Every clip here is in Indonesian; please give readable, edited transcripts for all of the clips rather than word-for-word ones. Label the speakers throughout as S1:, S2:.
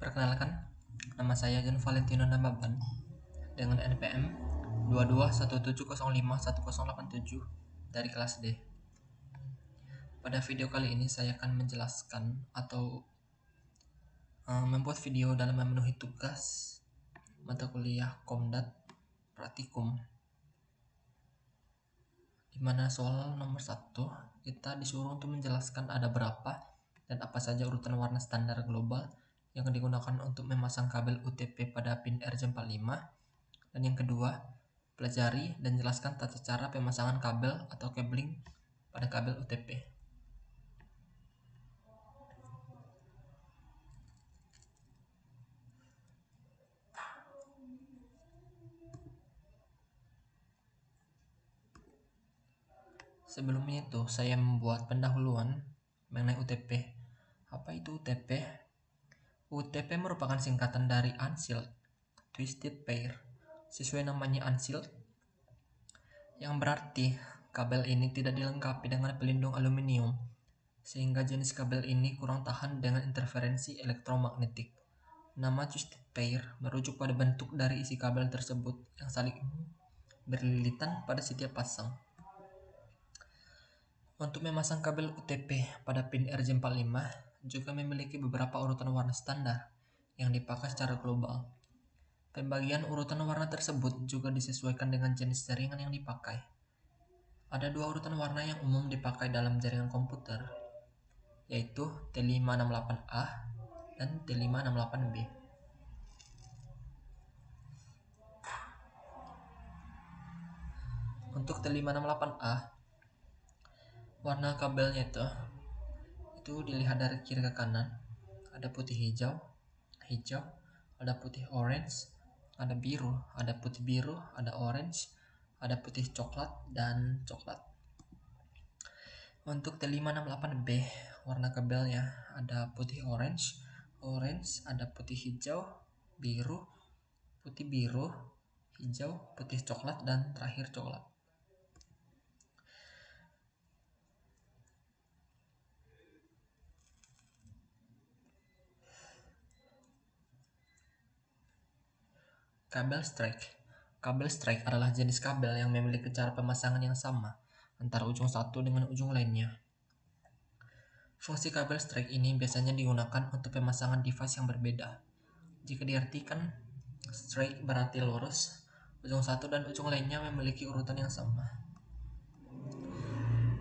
S1: Perkenalkan, nama saya John Valentino Namaban dengan NPM 2217051087 dari kelas D. Pada video kali ini saya akan menjelaskan atau membuat video dalam memenuhi tugas mata kuliah Komdat Praktikum, di mana soal nomor 1 kita disuruh untuk menjelaskan ada berapa dan apa saja urutan warna standar global yang digunakan untuk memasang kabel UTP pada pin RJ45. Dan yang kedua, pelajari dan jelaskan tata cara pemasangan kabel atau cabling pada kabel UTP. Sebelumnya itu saya membuat pendahuluan mengenai UTP. Apa itu UTP? UTP merupakan singkatan dari Unsealed Twisted Pair, sesuai namanya Unsealed, yang berarti kabel ini tidak dilengkapi dengan pelindung aluminium, sehingga jenis kabel ini kurang tahan dengan interferensi elektromagnetik. Nama Twisted Pair merujuk pada bentuk dari isi kabel tersebut yang saling berlilitan pada setiap pasang. Untuk memasang kabel UTP pada pin RJ45 juga memiliki beberapa urutan warna standar yang dipakai secara global. Pembagian urutan warna tersebut juga disesuaikan dengan jenis jaringan yang dipakai. Ada dua urutan warna yang umum dipakai dalam jaringan komputer, yaitu T568A dan T568B. Untuk T568A, warna kabelnya itu dilihat dari kiri ke kanan. Ada putih hijau, ada putih orange, ada biru, ada putih biru, ada orange, ada putih coklat dan coklat. Untuk T568B, warna kabelnya ada putih orange, ada putih hijau, biru, putih biru, hijau, putih coklat, dan terakhir coklat. Kabel strike. Kabel strike adalah jenis kabel yang memiliki cara pemasangan yang sama antara ujung satu dengan ujung lainnya. Fungsi kabel strike ini biasanya digunakan untuk pemasangan device yang berbeda. Jika diartikan, strike berarti lurus, ujung satu dan ujung lainnya memiliki urutan yang sama.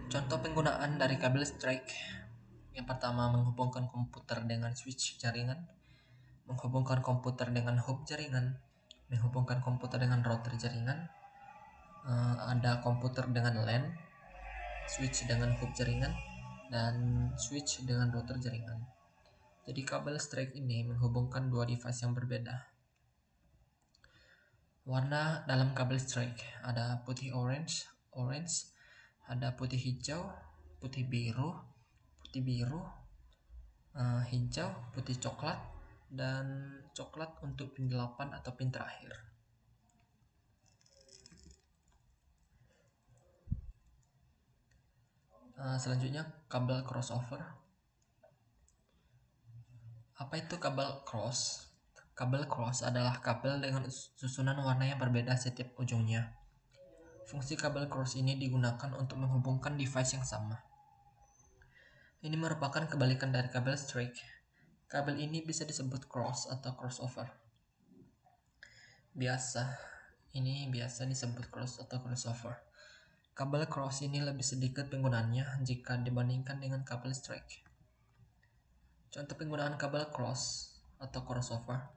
S1: Contoh penggunaan dari kabel strike: yang pertama, menghubungkan komputer dengan switch jaringan, menghubungkan komputer dengan hub jaringan, menghubungkan komputer dengan router jaringan, ada komputer dengan LAN, switch dengan hub jaringan, dan switch dengan router jaringan. Jadi kabel strike ini menghubungkan dua device yang berbeda. Warna dalam kabel strike ada putih orange, ada putih hijau, putih biru, hijau, putih coklat, dan coklat untuk pin 8 atau pin terakhir. Selanjutnya, kabel crossover. Apa itu kabel cross? Kabel cross adalah kabel dengan susunan warna yang berbeda setiap ujungnya. Fungsi kabel cross ini digunakan untuk menghubungkan device yang sama. Ini merupakan kebalikan dari kabel strike. Kabel ini bisa disebut cross atau crossover. Ini biasa disebut cross atau crossover. Kabel cross ini lebih sedikit penggunaannya jika dibandingkan dengan kabel strike. Contoh penggunaan kabel cross atau crossover: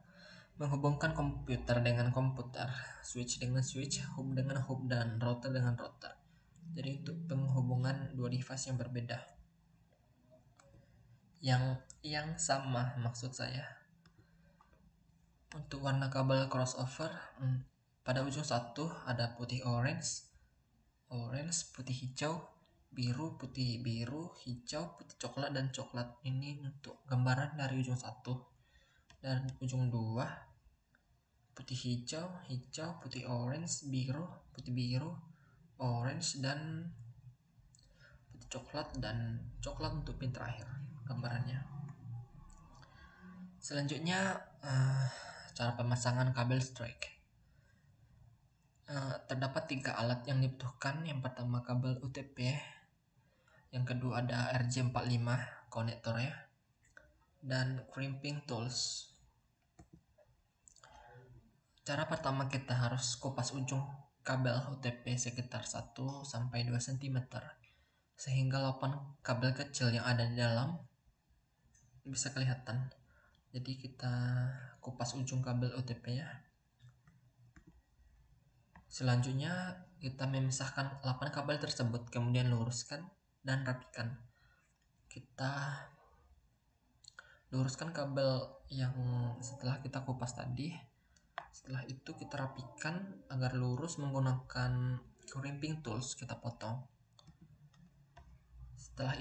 S1: menghubungkan komputer dengan komputer, switch dengan switch, hub dengan hub, dan router dengan router. Jadi untuk penghubungan dua device yang berbeda, yang sama maksud saya. Untuk warna kabel crossover, pada ujung satu ada putih orange, putih hijau, biru, putih biru, hijau, putih coklat, dan coklat. Ini untuk gambaran dari ujung satu. Dan ujung dua, putih hijau, putih orange, putih biru, orange, dan putih coklat, dan coklat untuk pin terakhir gambarannya. Selanjutnya cara pemasangan kabel strike. Terdapat 3 alat yang dibutuhkan. Yang pertama kabel UTP, yang kedua ada RJ45 konektornya, dan crimping tools. Cara pertama kita harus kupas ujung kabel UTP sekitar 1-2 cm sehingga lopan kabel kecil yang ada di dalam bisa kelihatan. Jadi kita kupas ujung kabel UTP ya. Selanjutnya kita memisahkan lapan kabel tersebut, kemudian luruskan dan rapikan. Kita luruskan kabel yang setelah kita kupas tadi. Setelah itu kita rapikan agar lurus menggunakan crimping tools, kita potong. Setelah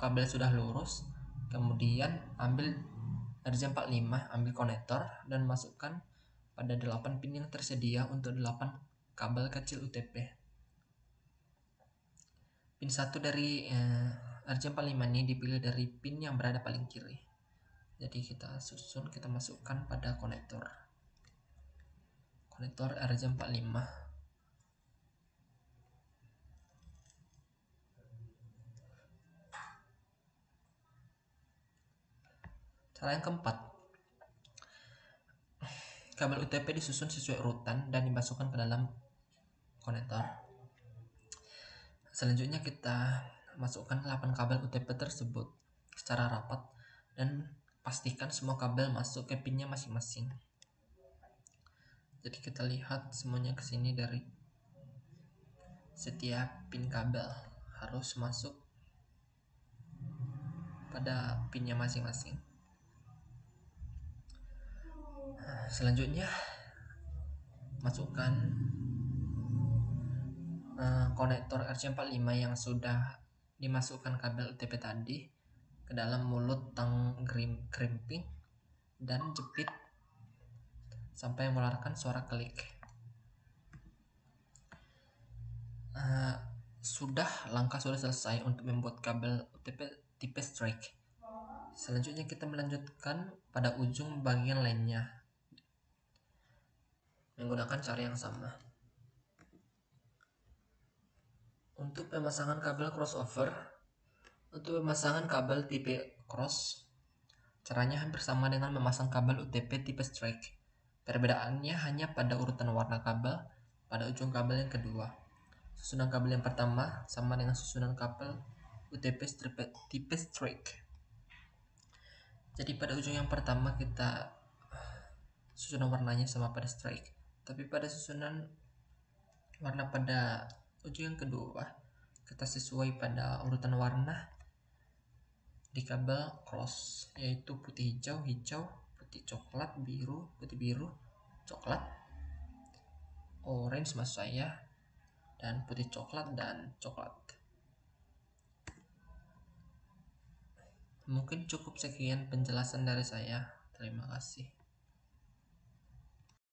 S1: kabel sudah lurus, kemudian ambil RJ45, ambil konektor dan masukkan pada 8 pin yang tersedia untuk 8 kabel kecil UTP. Pin 1 dari RJ45 ini dipilih dari pin yang berada paling kiri. Jadi kita susun, kita masukkan pada konektor RJ45. Cara yang keempat, kabel UTP disusun sesuai urutan dan dimasukkan ke dalam konektor. Selanjutnya kita masukkan 8 kabel UTP tersebut secara rapat dan pastikan semua kabel masuk ke pinnya masing-masing. Jadi kita lihat semuanya ke sini, dari setiap pin kabel harus masuk pada pinnya masing-masing. Selanjutnya masukkan konektor RJ45 yang sudah dimasukkan kabel UTP tadi ke dalam mulut tang crimping dan jepit sampai mengeluarkan suara klik. Langkah sudah selesai untuk membuat kabel UTP tipe strike. Selanjutnya kita melanjutkan pada ujung bagian lainnya menggunakan cara yang sama. Untuk pemasangan kabel crossover, untuk pemasangan kabel tipe cross, caranya hampir sama dengan memasang kabel UTP tipe strike. Perbedaannya hanya pada urutan warna kabel pada ujung kabel yang kedua. Susunan kabel yang pertama sama dengan susunan kabel UTP tipe strike. Jadi pada ujung yang pertama kita susunan warnanya sama pada strike, tapi pada susunan warna pada ujung yang kedua kita sesuai pada urutan warna di kabel cross, yaitu putih hijau, hijau, putih coklat, biru, putih biru, coklat, orange maksud saya, dan putih coklat dan coklat. Mungkin cukup sekian penjelasan dari saya. Terima kasih.